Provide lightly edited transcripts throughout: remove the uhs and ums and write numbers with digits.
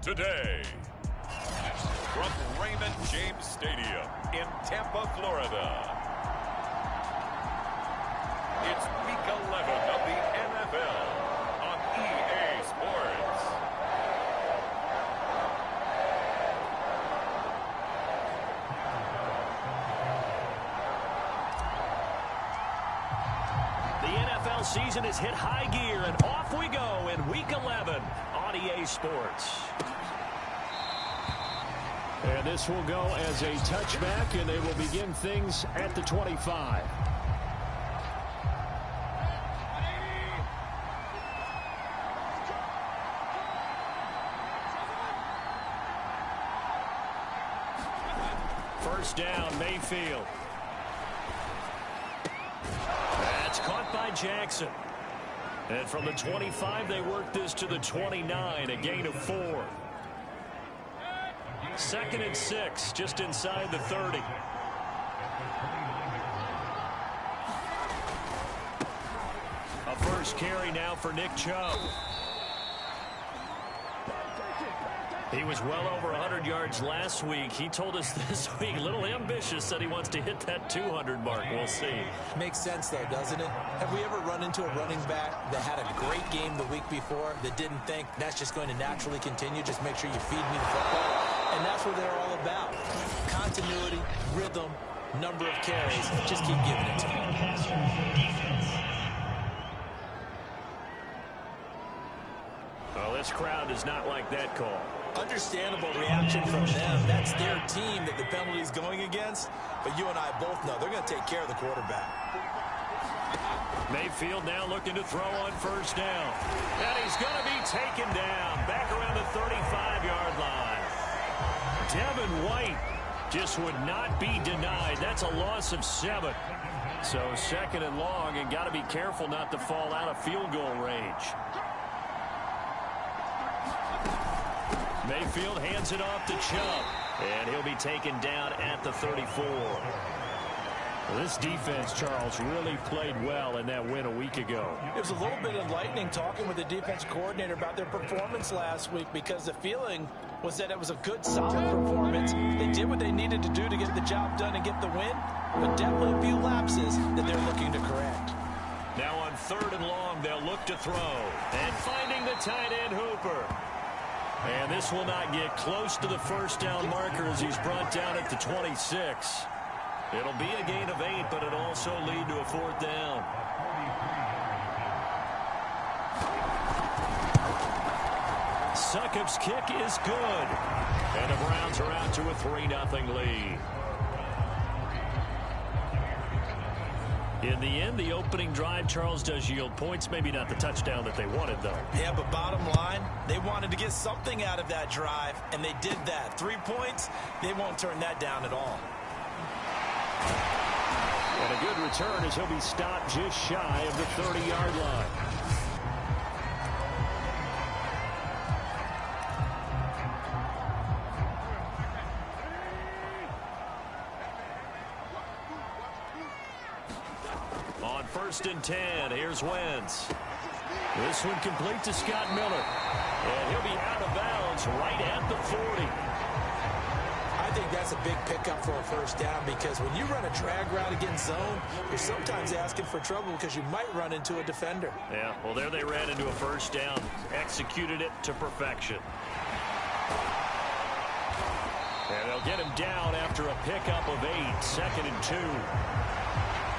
today. From Raymond James Stadium in Tampa, Florida. It's Week 11 of the NFL on EA Sports. The NFL season has hit high gear, and off we go in Week 11 on EA Sports. And this will go as a touchback, and they will begin things at the 25. First down, Mayfield. That's caught by Jackson. And from the 25, they work this to the 29, a gain of 4. 2nd and 6, just inside the 30. A first carry now for Nick Chubb. He was well over 100 yards last week. He told us this week, a little ambitious, said he wants to hit that 200 mark. We'll see. Makes sense, though, doesn't it? Have we ever run into a running back that had a great game the week before that didn't think that's just going to naturally continue? Just make sure you feed me the football. And that's what they're all about. Continuity, rhythm, number of carries. Just keep giving it to them. Well, this crowd does not like that call. Understandable reaction from them. That's their team that the penalty is going against. But you and I both know they're going to take care of the quarterback. Mayfield now looking to throw on first down. And he's going to be taken down back around the 35-yard line. Devin White just would not be denied. That's a loss of 7. So 2nd and long, and got to be careful not to fall out of field goal range. Mayfield hands it off to Chubb, and he'll be taken down at the 34. Well, this defense, Charles, really played well in that win a week ago. It was a little bit enlightening talking with the defense coordinator about their performance last week, because the feeling was that it was a good, solid performance. They did what they needed to do to get the job done and get the win, but definitely a few lapses that they're looking to correct. Now on 3rd and long, they'll look to throw. And finding the tight end, Hooper. And this will not get close to the first down marker as he's brought down at the 26. It'll be a gain of 8, but it'll also lead to a 4th down. Succop's kick is good. And the Browns are out to a 3-0 lead. In the end, the opening drive, Charles, does yield points. Maybe not the touchdown that they wanted, though. Yeah, but bottom line, they wanted to get something out of that drive, and they did that. 3 points, they won't turn that down at all. And a good return as he'll be stopped just shy of the 30-yard line. On 1st and 10, here's Wentz. This one complete to Scott Miller. And he'll be out of bounds right at the 40. I think that's a big pickup for a first down, because when you run a drag route against zone, you're sometimes asking for trouble because you might run into a defender. Yeah, well, there they ran into a first down. Executed it to perfection. And they'll get him down after a pickup of 8. 2nd and 2.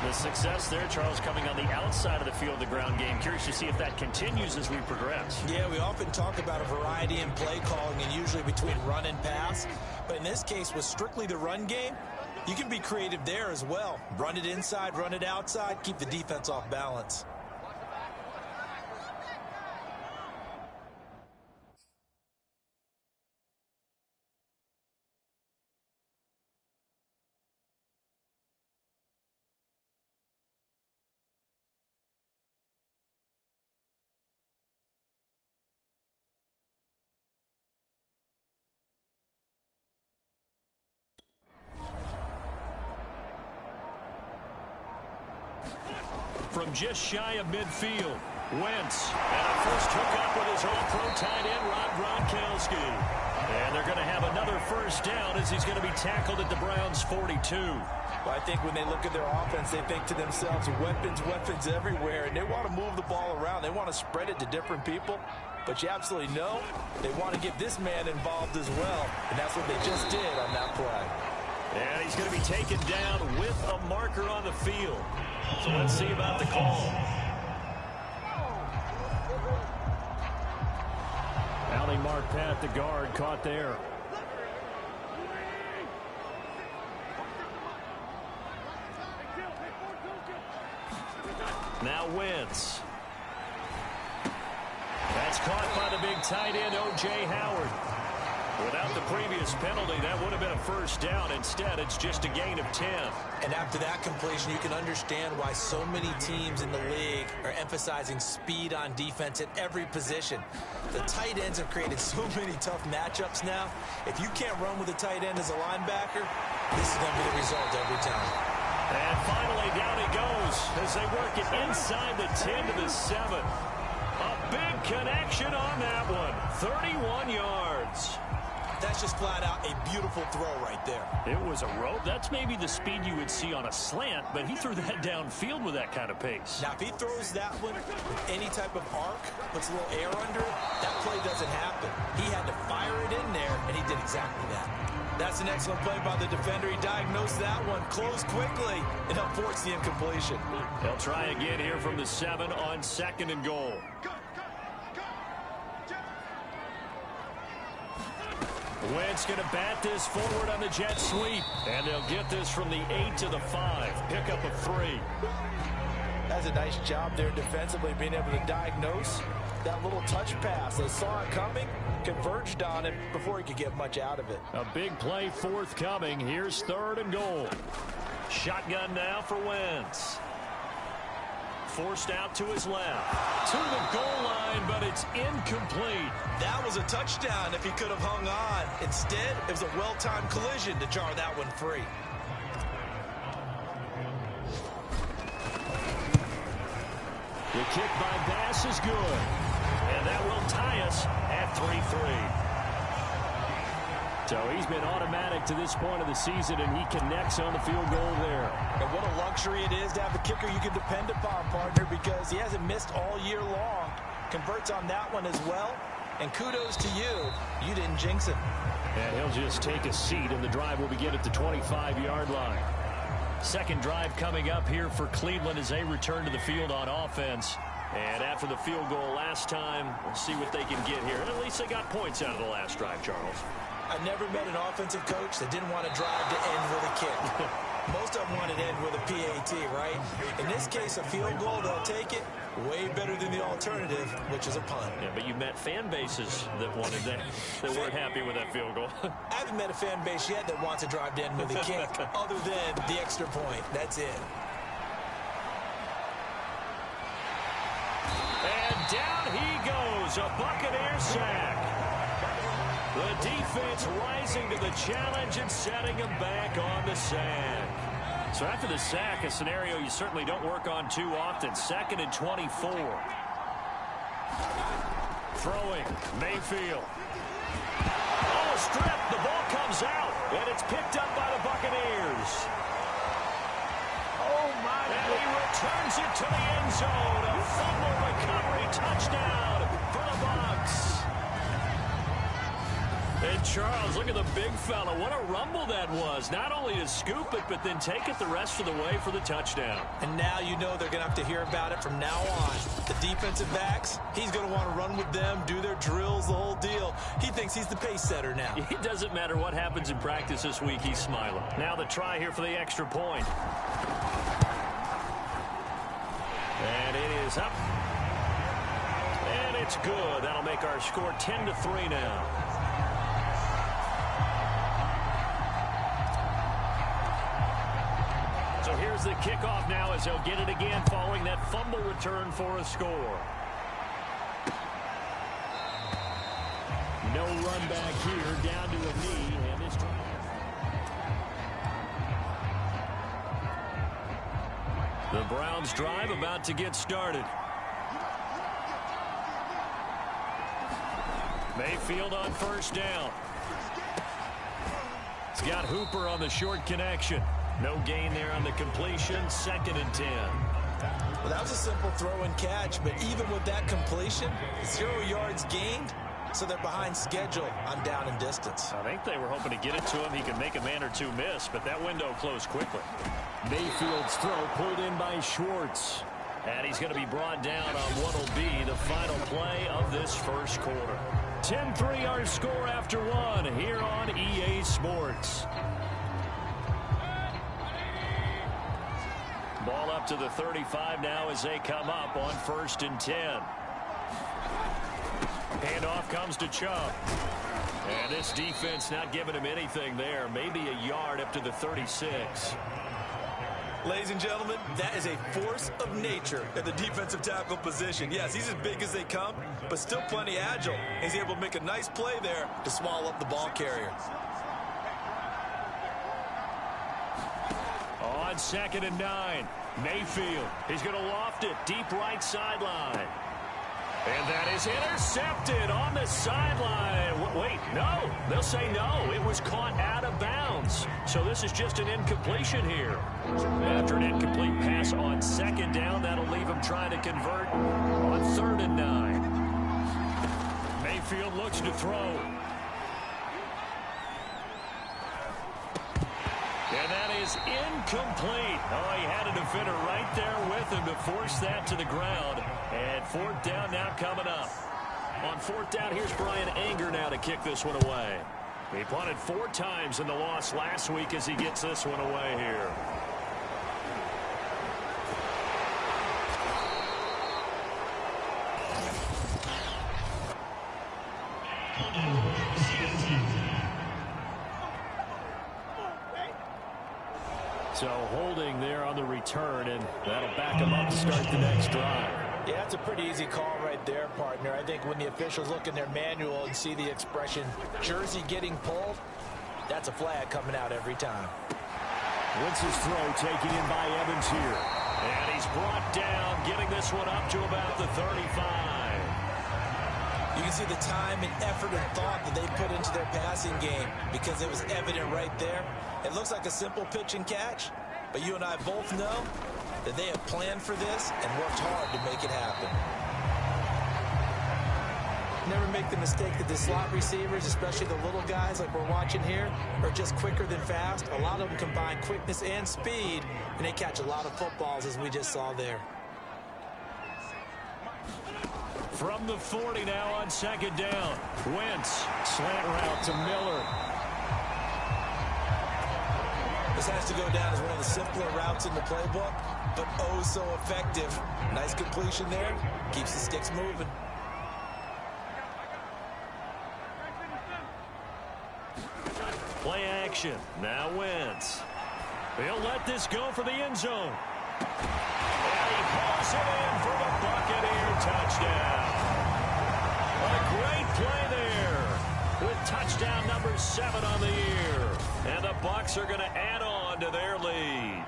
The success there, Charles, coming on the outside of the field, the ground game. Curious to see if that continues as we progress. Yeah, we often talk about a variety in play calling, and usually between run and pass. But in this case, with strictly the run game, you can be creative there as well. Run it inside, run it outside, keep the defense off balance. From just shy of midfield, Wentz. And a first hookup with his all-pro tight end, Rob Gronkowski. And they're going to have another first down as he's going to be tackled at the Browns' 42. Well, I think when they look at their offense, they think to themselves, weapons, weapons everywhere, and they want to move the ball around. They want to spread it to different people. But you absolutely know they want to get this man involved as well, and that's what they just did on that play. And he's going to be taken down with a marker on the field. So let's see about the call. Alley Marquette, the guard, caught there. Now Wentz. That's caught by the big tight end, O.J. Howard. Without the previous penalty, that would have been a first down. Instead, it's just a gain of 10. And after that completion, you can understand why so many teams in the league are emphasizing speed on defense at every position. The tight ends have created so many tough matchups now. If you can't run with a tight end as a linebacker, this is going to be the result every time. And finally, down he goes as they work it inside the 10 to the 7. A big connection on that one. 31 yards. That's just flat out a beautiful throw right there. It was a rope. That's maybe the speed you would see on a slant, but he threw that downfield with that kind of pace. Now, if he throws that one with any type of arc, puts a little air under it, that play doesn't happen. He had to fire it in there, and he did exactly that. That's an excellent play by the defender. He diagnosed that one, closed quickly, and helped force the incompletion. They'll try again here from the 7 on 2nd and goal. Wentz going to bat this forward on the jet sweep. And they'll get this from the 8 to the 5. Pickup of 3. That's a nice job there defensively, being able to diagnose that little touch pass. They saw it coming, converged on it before he could get much out of it. A big play forthcoming. Here's 3rd and goal. Shotgun now for Wentz. Forced out to his left. To the goal line, but it's incomplete. That was a touchdown if he could have hung on. Instead, it was a well-timed collision to jar that one free. The kick by Bass is good. And that will tie us at 3-3. So he's been automatic to this point of the season, and he connects on the field goal there. And what a luxury it is to have a kicker you can depend upon, partner, because he hasn't missed all year long. Converts on that one as well. And kudos to you. You didn't jinx him. And he'll just take a seat, and the drive will begin at the 25-yard line. Second drive coming up here for Cleveland as they return to the field on offense. And after the field goal last time, we'll see what they can get here. And at least they got points out of the last drive, Charles. I've never met an offensive coach that didn't want to drive to end with a kick. Most of them want to end with a PAT, right? In this case, a field goal, they'll take it. Way better than the alternative, which is a punt. Yeah, but you've met fan bases that wanted that weren't happy with that field goal. I haven't met a fan base yet that wants to drive to end with a kick, other than the extra point. That's it. And down he goes, a Buccaneer sack. The defense rising to the challenge and setting him back on the sack. So after the sack, a scenario you certainly don't work on too often. 2nd and 24. Throwing, Mayfield. Oh, strip, the ball comes out, and it's picked up by the Buccaneers. Oh, my And he returns it to the end zone. A fumble recovery touchdown for the Bucs. And Charles, look at the big fella. What a rumble that was. Not only to scoop it, but then take it the rest of the way for the touchdown. And now you know they're going to have to hear about it from now on. The defensive backs, he's going to want to run with them, do their drills, the whole deal. He thinks he's the pace setter now. It doesn't matter what happens in practice this week, he's smiling. Now the try here for the extra point. And it is up. And it's good. That'll make our score 10-3 now. So here's the kickoff now as they'll get it again following that fumble return for a score. No run back here, down to a knee. And this the Browns drive about to get started. Mayfield on first down. He's got Hooper on the short connection. No gain there on the completion. 2nd and 10. Well, that was a simple throw and catch, but even with that completion, 0 yards gained, so they're behind schedule on down and distance. I think they were hoping to get it to him. He could make a man or two miss, but that window closed quickly. Mayfield's throw pulled in by Schwartz. And he's going to be brought down on what will be the final play of this first quarter. 10-3 our score after one here on EA Sports. Ball up to the 35 now as they come up on 1st and 10. Handoff comes to Chubb. And this defense not giving him anything there. Maybe a yard up to the 36. Ladies and gentlemen, that is a force of nature at the defensive tackle position. Yes, he's as big as they come, but still plenty agile. He's able to make a nice play there to swallow up the ball carrier. On 2nd and 9, Mayfield. He's going to loft it deep right sideline. And that is intercepted on the sideline. Wait, no. They'll say no. It was caught out of bounds. So this is just an incompletion here. After an incomplete pass on 2nd down, that'll leave him trying to convert on 3rd and 9. Mayfield looks to throw. And that is incomplete. Oh, he had a defender right there with him to force that to the ground. And 4th down now coming up. On 4th down, here's Brian Anger now to kick this one away. He punted 4 times in the loss last week as he gets this one away here. So holding there on the return, and that'll back him up to start the next drive. Yeah, that's a pretty easy call right there, partner. I think when the officials look in their manual and see the expression jersey getting pulled, that's a flag coming out every time. Wentz's throw taken in by Evans here. And he's brought down, getting this one up to about the 35. You can see the time and effort and thought that they put into their passing game because it was evident right there. It looks like a simple pitch and catch, but you and I both know that they have planned for this and worked hard to make it happen. Never make the mistake that the slot receivers, especially the little guys like we're watching here, are just quicker than fast. A lot of them combine quickness and speed, and they catch a lot of footballs as we just saw there. From the 40 now on 2nd down. Wentz, slant route to Miller. This has to go down as one of the simpler routes in the playbook, but oh so effective. Nice completion there. Keeps the sticks moving. Play action. Now Wentz. He'll let this go for the end zone. And he pulls it in for the Buccaneer touchdown. A great play there with touchdown number 7 on the year. And the Bucs are going to add on to their lead.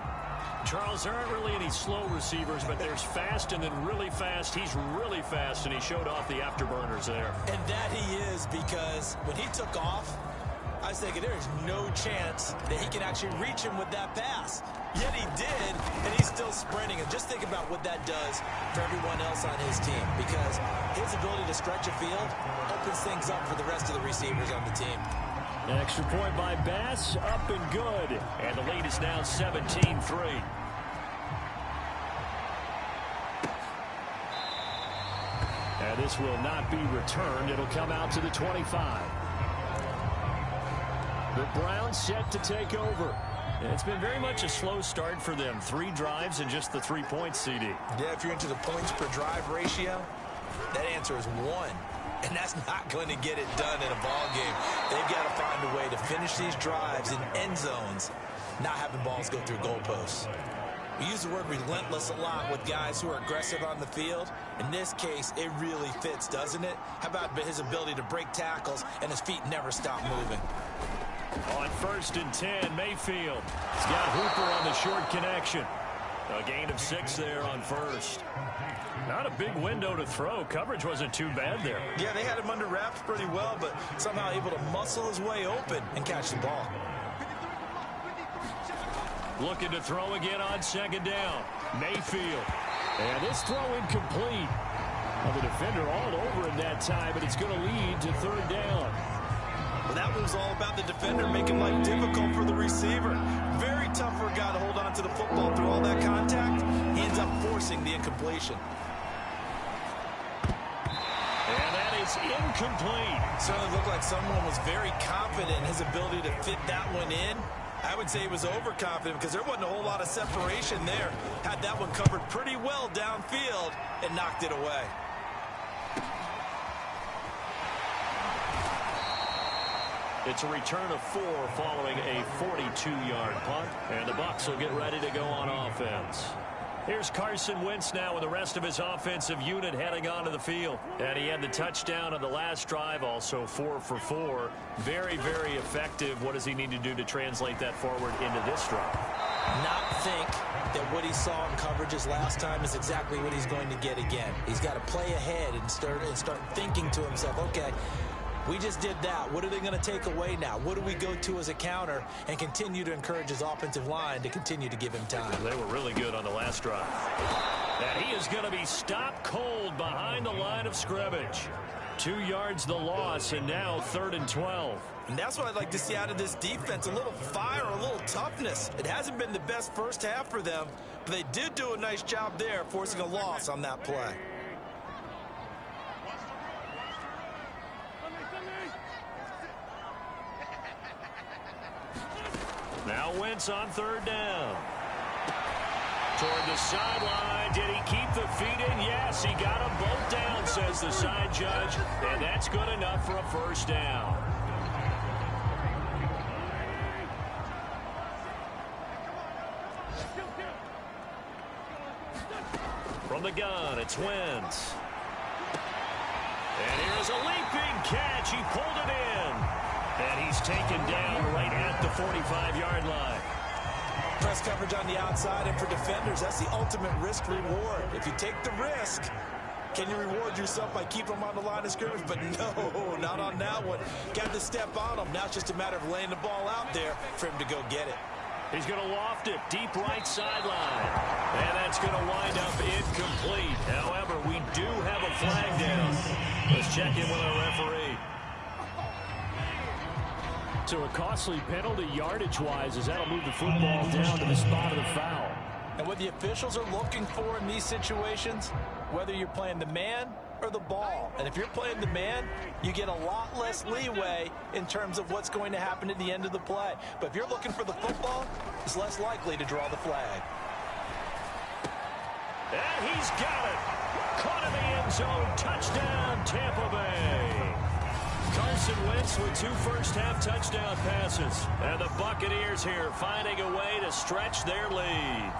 Charles, there aren't really any slow receivers, but there's fast and then really fast. He's really fast, and he showed off the afterburners there. And that he is, because when he took off, I was thinking there is no chance that he can actually reach him with that pass. Yet he did, and he's still sprinting. And just think about what that does for everyone else on his team, because his ability to stretch a field opens things up for the rest of the receivers on the team. An extra point by Bass, up and good. And the lead is now 17-3. And this will not be returned. It'll come out to the 25. The Browns set to take over. It's been very much a slow start for them. 3 drives and just the 3 points, CD. Yeah, if you're into the points per drive ratio, that answer is 1. And that's not going to get it done in a ball game. They've got to find a way to finish these drives in end zones, not having balls go through goalposts. We use the word relentless a lot with guys who are aggressive on the field. In this case, it really fits, doesn't it? How about his ability to break tackles and his feet never stop moving? On 1st and 10, Mayfield. He's got Hooper on the short connection. A gain of 6 there on first. Not a big window to throw. Coverage wasn't too bad there. Yeah, they had him under wraps pretty well, but somehow able to muscle his way open and catch the ball. Looking to throw again on second down. Mayfield. And this throw incomplete. Well, the defender all over him that time, but it's going to lead to third down. Well, that was all about the defender making life difficult for the receiver. Very tough for a guy to hold on to the football through all that contact. He ends up forcing the incompletion. And that is incomplete. Certainly looked like someone was very confident in his ability to fit that one in. I would say he was overconfident because there wasn't a whole lot of separation there. Had that one covered pretty well downfield and knocked it away. It's a return of 4 following a 42-yard punt. And the Bucs will get ready to go on offense. Here's Carson Wentz now with the rest of his offensive unit heading onto the field. And he had the touchdown on the last drive, also 4 for 4. Very, very effective. What does he need to do to translate that forward into this drive? Not think that what he saw in coverages last time is exactly what he's going to get again. He's got to play ahead and start thinking to himself, okay, we just did that. What are they going to take away now? What do we go to as a counter? And continue to encourage his offensive line to continue to give him time. They were really good on the last drive. And he is going to be stopped cold behind the line of scrimmage. 2 yards the loss, and now 3rd and 12. And that's what I'd like to see out of this defense, a little fire, a little toughness. It hasn't been the best first half for them, but they did do a nice job there, forcing a loss on that play. Now Wentz on 3rd down. Toward the sideline. Did he keep the feet in? Yes, he got them both down, says the side judge. And that's good enough for a first down. From the gun, it's Wentz. And here's a leaping catch. He pulled it in. And he's taken down right at the 45-yard line. Press coverage on the outside, and for defenders, that's the ultimate risk-reward. If you take the risk, can you reward yourself by keeping them on the line of scrimmage? But no, not on that one. Got to step on them. Now it's just a matter of laying the ball out there for him to go get it. He's going to loft it deep right sideline. And that's going to wind up incomplete. However, we do have a flag down. Let's check in with our referee. So a costly penalty yardage-wise as that'll move the football down to the spot of the foul. And what the officials are looking for in these situations, whether you're playing the man or the ball. And if you're playing the man, you get a lot less leeway in terms of what's going to happen at the end of the play. But if you're looking for the football, it's less likely to draw the flag. And he's got it. Caught in the end zone. Touchdown, Tampa Bay. Carson Wentz with 2 first-half touchdown passes. And the Buccaneers here finding a way to stretch their lead.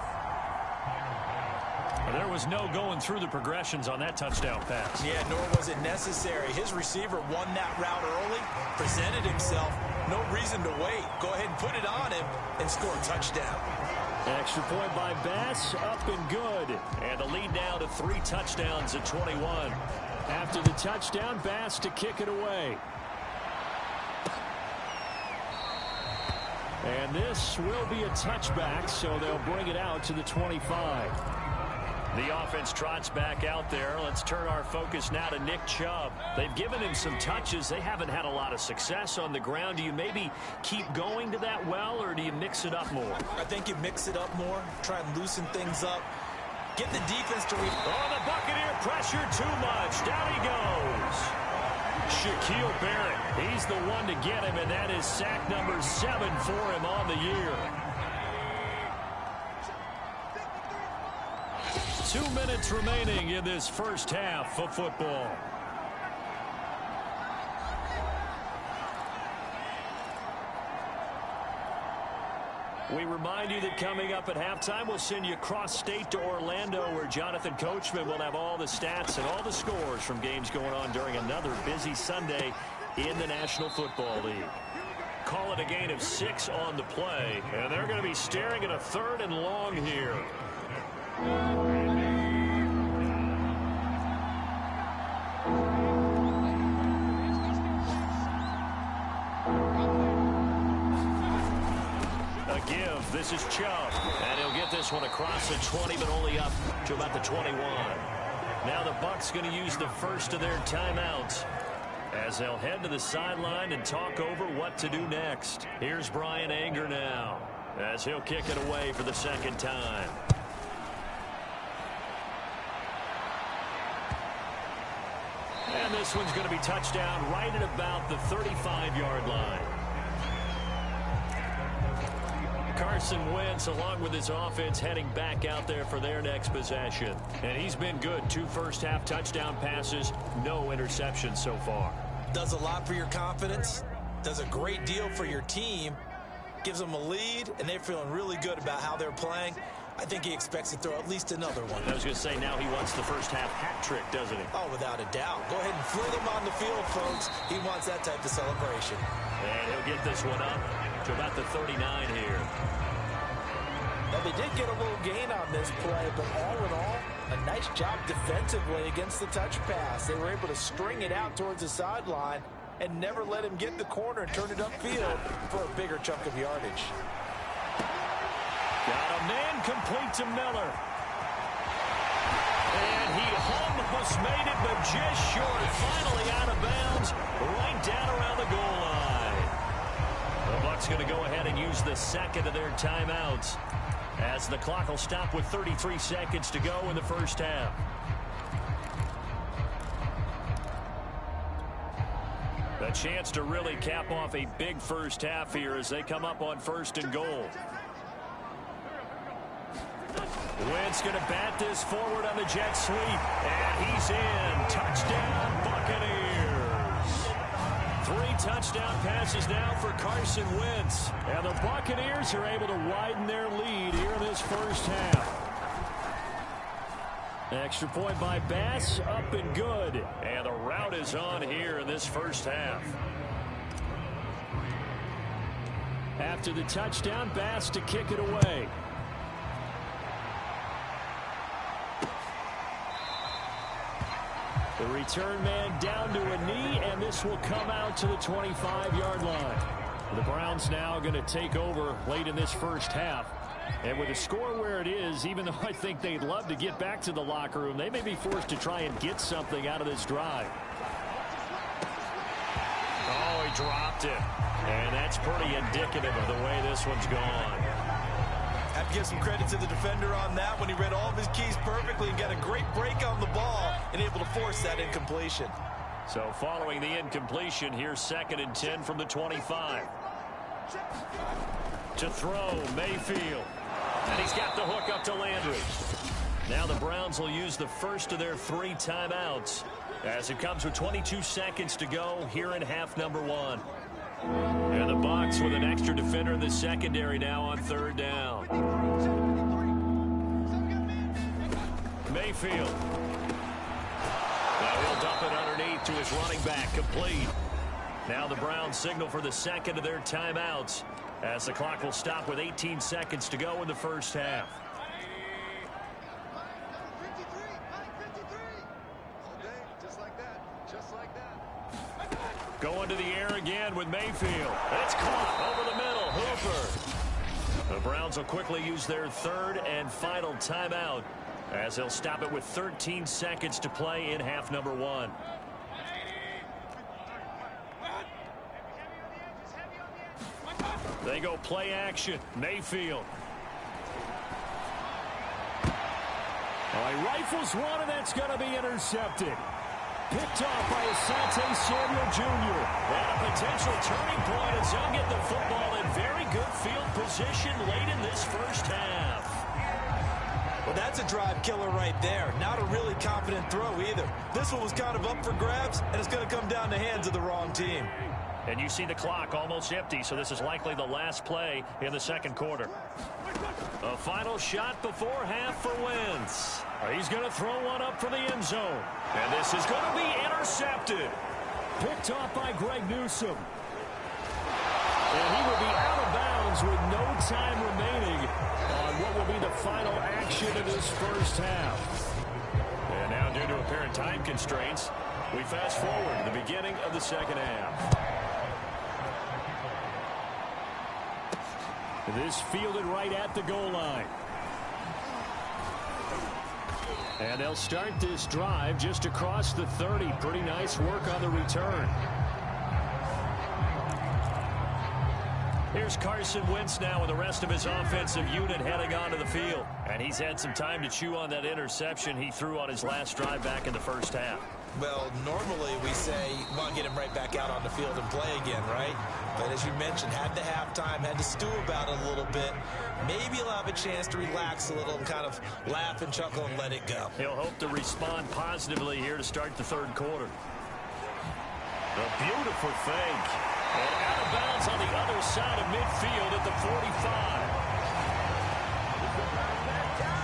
And there was no going through the progressions on that touchdown pass. Yeah, nor was it necessary. His receiver won that route early, presented himself. No reason to wait. Go ahead and put it on him and score a touchdown. Extra point by Bass, up and good. And the lead now to 3 touchdowns at 21. After the touchdown, Bass to kick it away. And this will be a touchback, so they'll bring it out to the 25. The offense trots back out there. Let's turn our focus now to Nick Chubb. They've given him some touches. They haven't had a lot of success on the ground. Do you maybe keep going to that well, or do you mix it up more? I think you mix it up more, try and loosen things up. Get the defense to read. Oh, the Buccaneer pressure too much. Down he goes. Shaquille Barrett, he's the one to get him, and that is sack number 7 for him on the year. 2 minutes remaining in this first half of football. We remind you that coming up at halftime, we'll send you cross-state to Orlando, where Jonathan Coachman will have all the stats and all the scores from games going on during another busy Sunday in the National Football League. call it a gain of 6 on the play. And they're going to be staring at a 3rd and long here. A give. This is Chubb. And he'll get this one across the 20, but only up to about the 21. Now the Bucs going to use the first of their timeouts as they'll head to the sideline and talk over what to do next. Here's Brian Anger now as he'll kick it away for the 2nd time. And this one's going to be touchdown right at about the 35-yard line. Carson Wentz, along with his offense, heading back out there for their next possession. And he's been good. 2 first-half touchdown passes, no interceptions so far. Does a lot for your confidence, does a great deal for your team, gives them a lead, and they're feeling really good about how they're playing. I think he expects to throw at least another one. I was going to say, now he wants the first-half hat trick, doesn't he? Oh, without a doubt. Go ahead and fling him on the field, folks. He wants that type of celebration. And he'll get this one up to about the 39 here. Now, they did get a little gain on this play, but all in all, a nice job defensively against the touch pass. They were able to string it out towards the sideline and never let him get the corner and turn it upfield for a bigger chunk of yardage. Got a man complete to Miller. And he almost made it, but just short. Finally out of bounds, right down around the goal line. The Bucs going to go ahead and use the 2nd of their timeouts, as the clock will stop with 33 seconds to go in the first half. A chance to really cap off a big first half here as they come up on 1st and goal. Wentz going to bat this forward on the jet sweep, and he's in. Touchdown, Buccaneers. 3 touchdown passes now for Carson Wentz. And the Buccaneers are able to widen their lead here in this first half. Extra point by Bass, up and good. And the route is on here in this first half. After the touchdown, Bass to kick it away. The return man down to a knee, and this will come out to the 25-yard line. The Browns now going to take over late in this first half. And with the score where it is, even though I think they'd love to get back to the locker room, they may be forced to try and get something out of this drive. Oh, he dropped it. And that's pretty indicative of the way this one's gone. Have to give some credit to the defender on that when he read all of his keys perfectly and got a great break on the ball and able to force that incompletion. So following the incompletion, here's 2nd and 10 from the 25. To throw, Mayfield. And he's got the hook up to Landry. Now the Browns will use the first of their 3 timeouts as it comes with 22 seconds to go here in half number 1. And the Bucs with an extra defender in the secondary now on 3rd down. Mayfield. Now he'll dump it underneath to his running back, complete. Now the Browns signal for the 2nd of their timeouts as the clock will stop with 18 seconds to go in the first half. Going to the air again with Mayfield. It's caught over the middle. Hooper. The Browns will quickly use their 3rd and final timeout as they'll stop it with 13 seconds to play in half number 1. They go play action. Mayfield. He rifles one, and that's going to be intercepted. Picked off by Asante Samuel Jr. And a potential turning point as they'll get the football in very good field position late in this first half. Well, that's a drive killer right there. Not a really confident throw either. This one was kind of up for grabs, and it's going to come down the hands of the wrong team. And you see the clock almost empty, so this is likely the last play in the 2nd quarter. A final shot before half for Wentz. He's going to throw one up for the end zone. And this is going to be intercepted. Picked off by Greg Newsome. And he will be out of bounds with no time remaining on what will be the final action of this first half. And now, due to apparent time constraints, we fast forward to the beginning of the second half. This fielded right at the goal line. And they'll start this drive just across the 30. Pretty nice work on the return. Here's Carson Wentz now with the rest of his offensive unit heading onto the field. And he's had some time to chew on that interception he threw on his last drive back in the first half. Well, normally we say, well, get him right back out on the field and play again, right? But as you mentioned, had the halftime, had to stew about it a little bit. Maybe he'll have a chance to relax a little and kind of laugh and chuckle and let it go. He'll hope to respond positively here to start the third quarter. A beautiful fake. And out of bounds on the other side of midfield at the 45.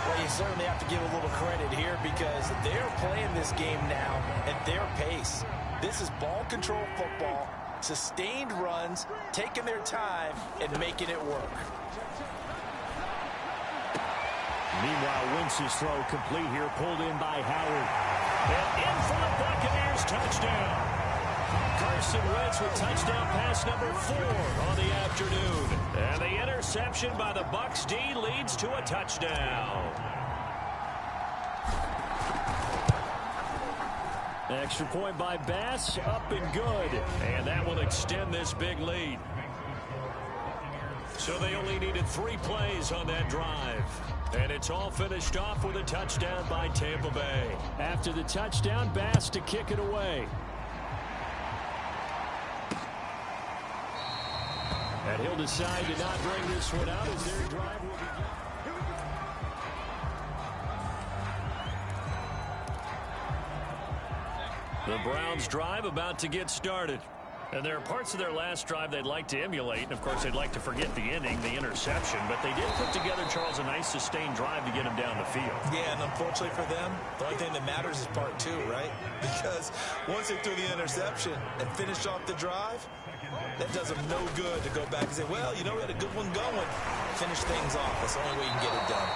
Well, you certainly have to give a little credit here because they're playing this game now at their pace. This is ball control football, sustained runs, taking their time, and making it work. Meanwhile, Wentz's throw complete here, pulled in by Howard. And in for the Buccaneers touchdown. Carson Wentz with touchdown pass number 4 on the afternoon. And the interception by the Bucs D leads to a touchdown. Extra point by Bass, up and good. And that will extend this big lead. So they only needed 3 plays on that drive. And it's all finished off with a touchdown by Tampa Bay. After the touchdown, Bass to kick it away. And he'll decide to not bring this one out as their drive will begin. The Browns drive about to get started. And there are parts of their last drive they'd like to emulate. And, of course, they'd like to forget the inning, the interception. But they did put together, Charles, a nice sustained drive to get him down the field. Yeah, and unfortunately for them, the only thing that matters is part 2, right? Because once they threw the interception and finished off the drive, that does them no good to go back and say, well, you know, we had a good one going. Finish things off. That's the only way you can get it done.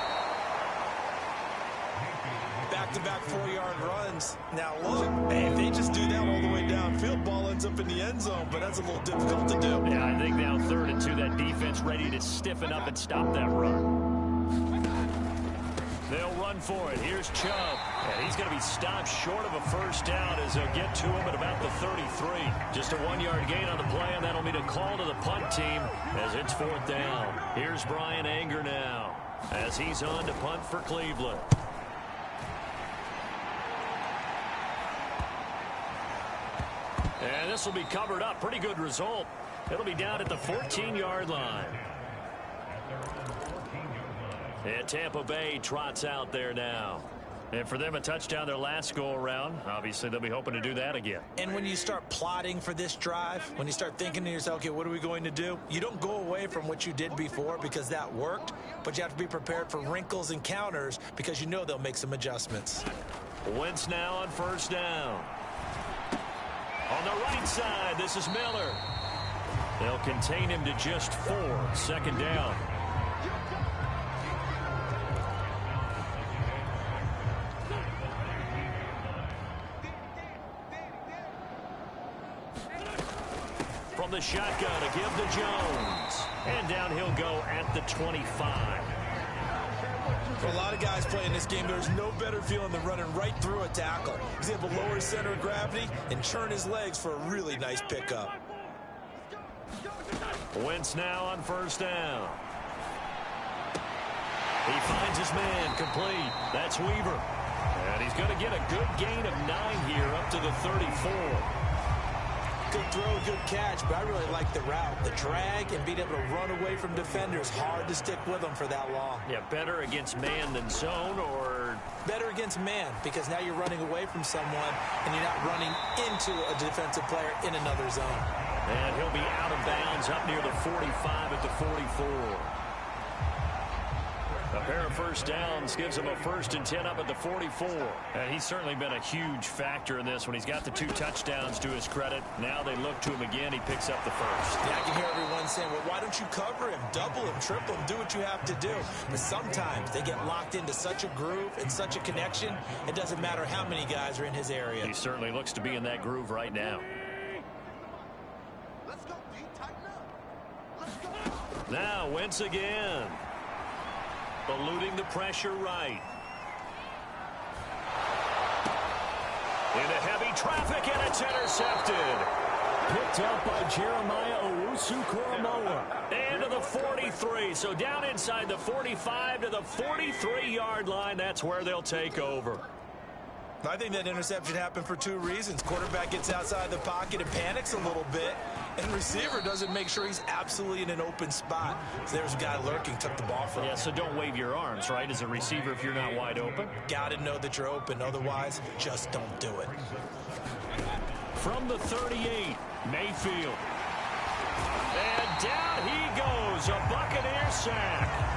Back-to-back 4-yard runs. Now, look, hey, if they just do that all the way downfield, ball ends up in the end zone, but that's a little difficult to do. Yeah, I think now 3rd and 2, that defense ready to stiffen up and stop that run. They'll run for it. Here's Chubb. And he's going to be stopped short of a first down as they'll get to him at about the 33. Just a 1-yard gain on the play, and that'll mean a call to the punt team as it's 4th down. Here's Brian Anger now as he's on to punt for Cleveland. And this will be covered up. Pretty good result. It'll be down at the 14-yard line. And Tampa Bay trots out there now. And for them, a touchdown their last go-around. Obviously, they'll be hoping to do that again. And when you start plotting for this drive, when you start thinking to yourself, okay, what are we going to do? You don't go away from what you did before because that worked, but you have to be prepared for wrinkles and counters because you know they'll make some adjustments. Wentz now on 1st down. On the right side, this is Miller. They'll contain him to just 4. 2nd down. From the shotgun, a give to Jones. And down he'll go at the 25. For a lot of guys playing this game, there's no better feeling than running right through a tackle. He's able to lower his center of gravity and churn his legs for a really nice pickup. Wentz now on 1st down. He finds his man complete. That's Weaver. And he's going to get a good gain of 9 here up to the 34. Good throw, good catch, but I really like the route. The drag and being able to run away from defenders. Hard to stick with them for that long. Yeah, better against man than zone, or better against man because now you're running away from someone and you're not running into a defensive player in another zone. And he'll be out of bounds up near the 45 at the 44. A pair of first downs gives him a 1st and 10 up at the 44. And he's certainly been a huge factor in this when he's got the 2 touchdowns to his credit. Now they look to him again. He picks up the 1st. Yeah, I can hear everyone saying, well, why don't you cover him, double him, triple him, do what you have to do. But sometimes they get locked into such a groove and such a connection, it doesn't matter how many guys are in his area. He certainly looks to be in that groove right now. Let's go, D. Tighten up. Let's go. Now Wentz again. Eluding the pressure right. Into heavy traffic, and it's intercepted. Picked up by Jeremiah Owusu-Koramoah. And to the 43. So down inside the 45 to the 43-yard line. That's where they'll take over. I think that interception happened for 2 reasons. Quarterback gets outside the pocket and panics a little bit, and receiver doesn't make sure he's absolutely in an open spot. So there's a guy lurking, took the ball from him. Yeah, so don't wave your arms, right, as a receiver if you're not wide open. Got to know that you're open. Otherwise, just don't do it. From the 38, Mayfield. And down he goes, a Buccaneer sack.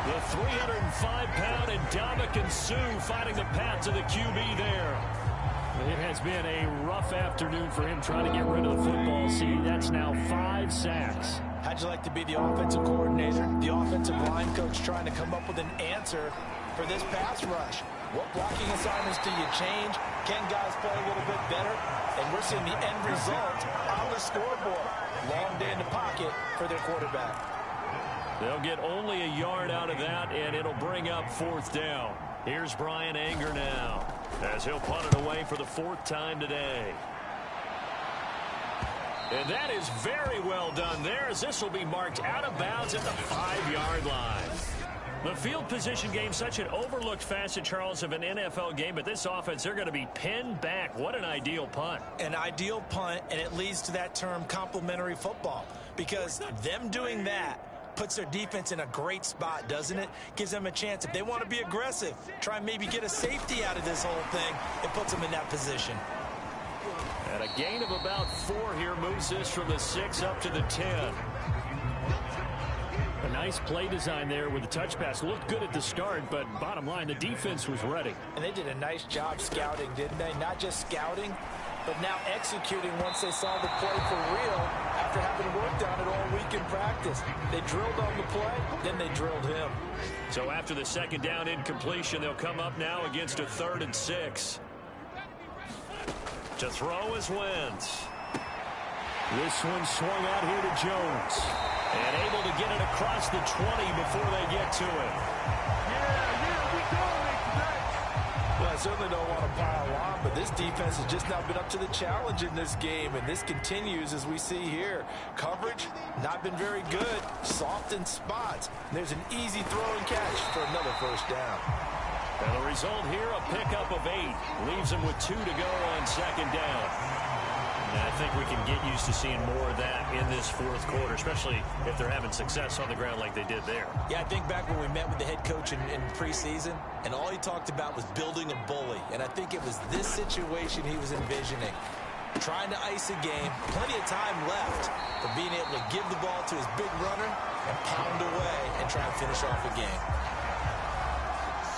The 305-pound Ndamukong Suh finding the path to the QB there. It has been a rough afternoon for him trying to get rid of the football. See, that's now 5 sacks. How'd you like to be the offensive coordinator, the offensive line coach trying to come up with an answer for this pass rush? What blocking assignments do you change? Can guys play a little bit better? And we're seeing the end result on the scoreboard. Long day in the pocket for their quarterback. They'll get only a yard out of that, and it'll bring up 4th down. Here's Brian Anger now, as he'll punt it away for the 4th time today. And that is very well done there, as this will be marked out of bounds at the 5-yard line. The field position game, such an overlooked facet, Charles, of an NFL game, but this offense, they're going to be pinned back. What an ideal punt. An ideal punt, and it leads to that term complementary football, because them doing that puts their defense in a great spot, doesn't it? Gives them a chance. If they want to be aggressive, try and maybe get a safety out of this whole thing, it puts them in that position. And a gain of about 4 here moves this from the 6 up to the 10. A nice play design there with the touch pass. Looked good at the start, but bottom line, the defense was ready. And they did a nice job scouting, didn't they? Not just scouting, but now executing once they saw the play for real after having worked on it all week in practice. They drilled on the play, then they drilled him. So after the 2nd down incompletion, they'll come up now against a 3rd and 6. To throw is Wentz. This one swung out here to Jones. And able to get it across the 20 before they get to it. Well, I certainly don't want to pile on, but this defense has just not been up to the challenge in this game, and this continues as we see here. Coverage, not been very good. Soft in spots. And there's an easy throw and catch for another 1st down. And the result here, a pickup of 8. Leaves them with 2 to go on 2nd down. And I think we can get used to seeing more of that in this 4th quarter, especially if they're having success on the ground like they did there. Yeah, I think back when we met with the head coach in preseason, and all he talked about was building a bully. And I think it was this situation he was envisioning. Trying to ice a game, plenty of time left, but being able to give the ball to his big runner and pound away and try and finish off a game.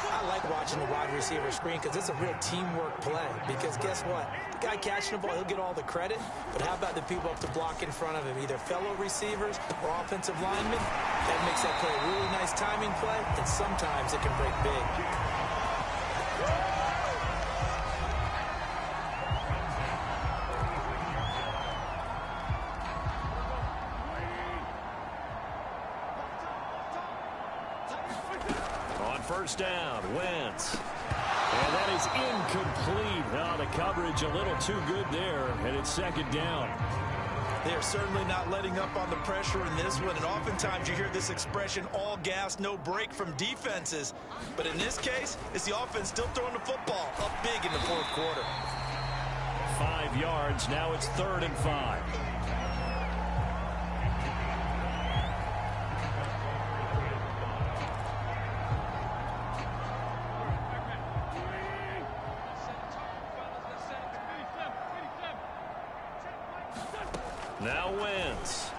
I like watching the wide receiver screen because it's a real teamwork play. Because guess what? The guy catching the ball, he'll get all the credit. But how about the people up to block in front of him, either fellow receivers or offensive linemen? That makes that play a really nice timing play, and sometimes it can break big. On 1st down, Wentz. And that is incomplete. Now the coverage a little too good there, and it's 2nd down. They're certainly not letting up on the pressure in this one, and oftentimes you hear this expression, all gas, no break from defenses. But in this case, it's the offense still throwing the football up big in the 4th quarter. 5 yards, now it's 3rd and 5. Now Wentz.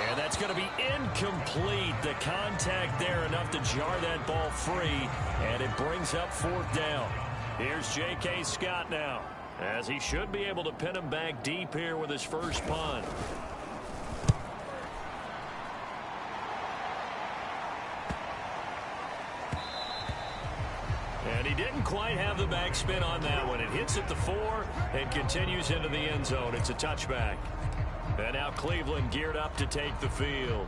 And that's going to be incomplete. The contact there enough to jar that ball free, and it brings up 4th down. Here's J.K. Scott now, as he should be able to pin him back deep here with his first punt. And he didn't quite have the backspin on that one. It hits at the 4 and continues into the end zone. It's a touchback. And now Cleveland geared up to take the field.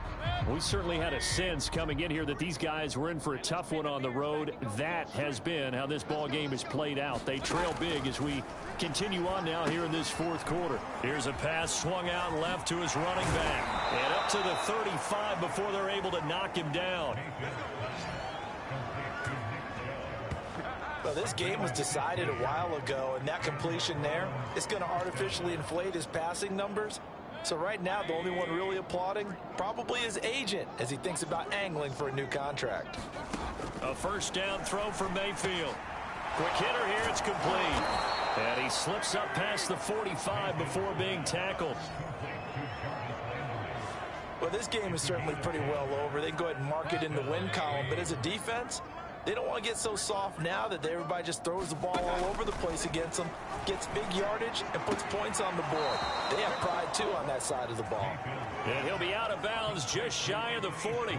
We certainly had a sense coming in here that these guys were in for a tough one on the road. That has been how this ball game has played out. They trail big as we continue on now here in this 4th quarter. Here's a pass swung out left to his running back. And up to the 35 before they're able to knock him down. Well, this game was decided a while ago, and that completion there is going to artificially inflate his passing numbers. So right now, the only one really applauding probably his agent as he thinks about angling for a new contract. A 1st down throw for Mayfield. Quick hitter here, it's complete. And he slips up past the 45 before being tackled. Well, this game is certainly pretty well over. They can go ahead and mark it in the win column, but as a defense, they don't want to get so soft now that everybody just throws the ball all over the place against them, gets big yardage, and puts points on the board. They have pride, too, on that side of the ball. And he'll be out of bounds just shy of the 40.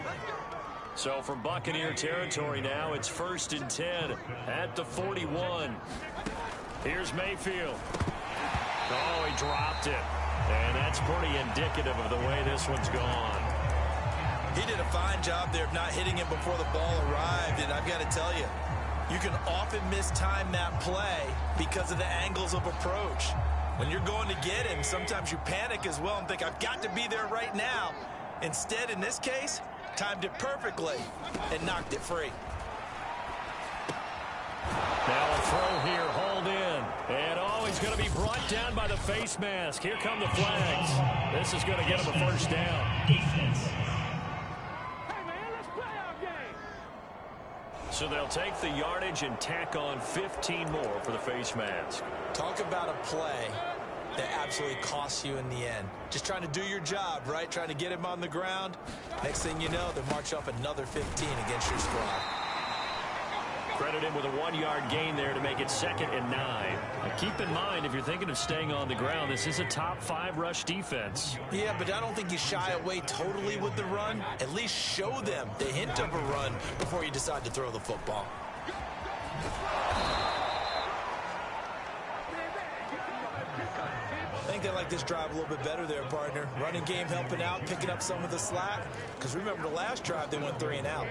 So from Buccaneer territory now, it's 1st and 10 at the 41. Here's Mayfield. Oh, he dropped it. And that's pretty indicative of the way this one's gone. He did a fine job there of not hitting him before the ball arrived, and I've got to tell you, you can often mistime that play because of the angles of approach. When you're going to get him, sometimes you panic as well and think, I've got to be there right now. Instead, in this case, timed it perfectly and knocked it free. Now a throw here, hauled in. And oh, he's going to be brought down by the face mask. Here come the flags. This is going to get him a 1st down. So they'll take the yardage and tack on 15 more for the face mask. Talk about a play that absolutely costs you in the end. Just trying to do your job, right? Trying to get him on the ground. Next thing you know, they march up another 15 against your squad. Credit him with a 1-yard gain there to make it 2nd and 9. Now keep in mind, if you're thinking of staying on the ground, this is a top 5 rush defense. Yeah, but I don't think you shy away totally with the run. At least show them the hint of a run before you decide to throw the football. I think they like this drive a little bit better there, partner. Running game helping out, picking up some of the slack. Because remember the last drive, they went 3 and out.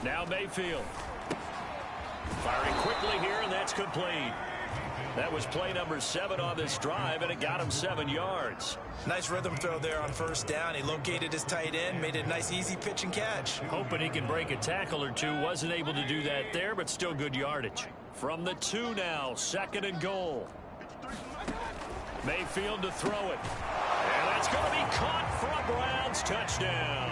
Now Mayfield. Firing quickly here, and that's complete. That was play number 7 on this drive, and it got him 7 yards. Nice rhythm throw there on 1st down. He located his tight end, made it a nice, easy pitch and catch. Hoping he can break a tackle or two. Wasn't able to do that there, but still good yardage. From the 2 now, 2nd and goal. Mayfield to throw it. And that's going to be caught for a Browns touchdown.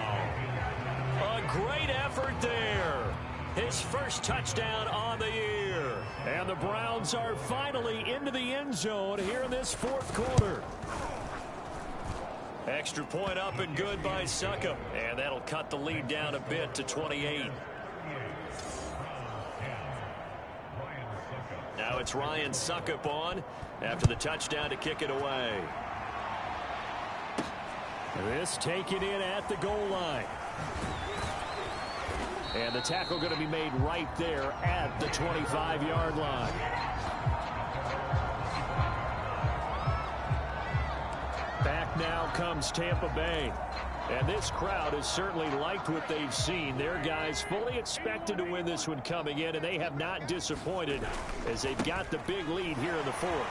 A great effort there. His first touchdown on the year. And the Browns are finally into the end zone here in this 4th quarter. Extra point up and good by Succop. And that'll cut the lead down a bit to 28. Now it's Ryan Succop on after the touchdown to kick it away. This taken in at the goal line. And the tackle going to be made right there at the 25-yard line. Back now comes Tampa Bay. And this crowd has certainly liked what they've seen. Their guys fully expected to win this one coming in, and they have not disappointed as they've got the big lead here in the 4th.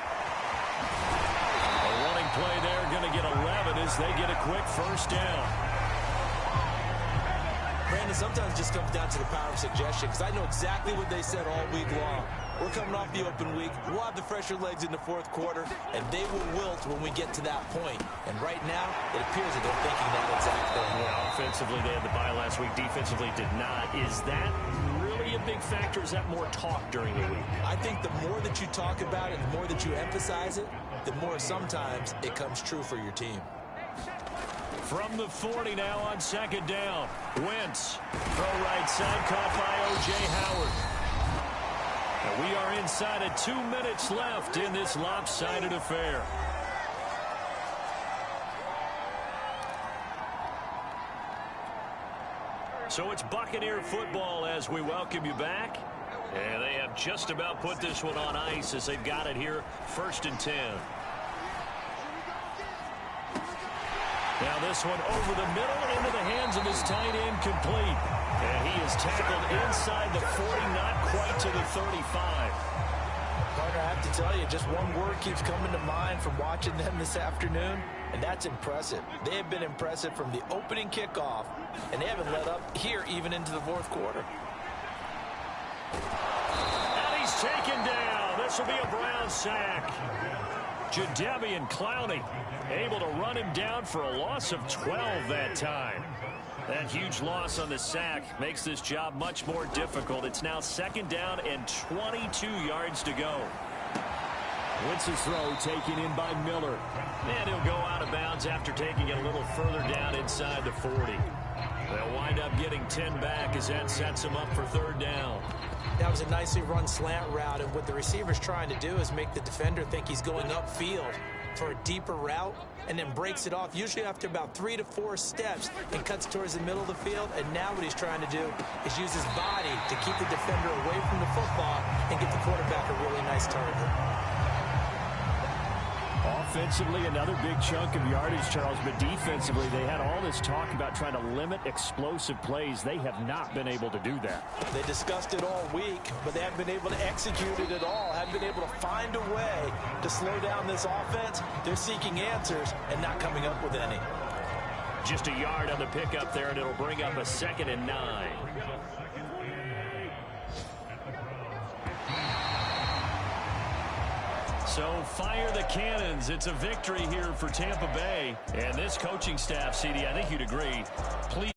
A running play there, going to get 11 as they get a quick 1st down. Brandon, sometimes it just comes down to the power of suggestion, because I know exactly what they said all week long. We're coming off the open week. We'll have the fresher legs in the 4th quarter, and they will wilt when we get to that point. And right now, it appears that they're thinking that exact thing. Yeah, offensively, they had the bye last week. Defensively, did not. Is that really a big factor? Is that more talk during the week? I think the more that you talk about it, the more that you emphasize it, the more sometimes it comes true for your team. From the 40 now on second down. Wentz. Throw right side caught by O.J. Howard. And we are inside of 2 minutes left in this lopsided affair. So it's Buccaneer football as we welcome you back. And they have just about put this one on ice as they've got it here, 1st and 10. Now this one over the middle into the hands of his tight end, complete. And he is tackled inside the 40, not quite to the 35. Partner, I have to tell you, just one word keeps coming to mind from watching them this afternoon, and that's impressive. They have been impressive from the opening kickoff, and they haven't let up here even into the 4th quarter. And he's taken down. This will be a Brown sack. Jadeveon Clowney able to run him down for a loss of 12 that time. That huge loss on the sack makes this job much more difficult. It's now 2nd down and 22 yards to go. Wentz's throw taken in by Miller. And he'll go out of bounds after taking it a little further down inside the 40. They'll wind up getting 10 back as that sets them up for 3rd down. That was a nicely run slant route, and what the receiver's trying to do is make the defender think he's going upfield for a deeper route, and then breaks it off, usually after about 3 to 4 steps, and cuts towards the middle of the field. And now what he's trying to do is use his body to keep the defender away from the football and get the quarterback a really nice target. Offensively, another big chunk of yardage, Charles, but defensively, they had all this talk about trying to limit explosive plays. They have not been able to do that. They discussed it all week, but they haven't been able to execute it at all. Haven't been able to find a way to slow down this offense. They're seeking answers and not coming up with any. Just a yard on the pickup there, and it'll bring up a 2nd and 9. So fire the cannons. It's a victory here for Tampa Bay. And this coaching staff, CD, I think you'd agree, please.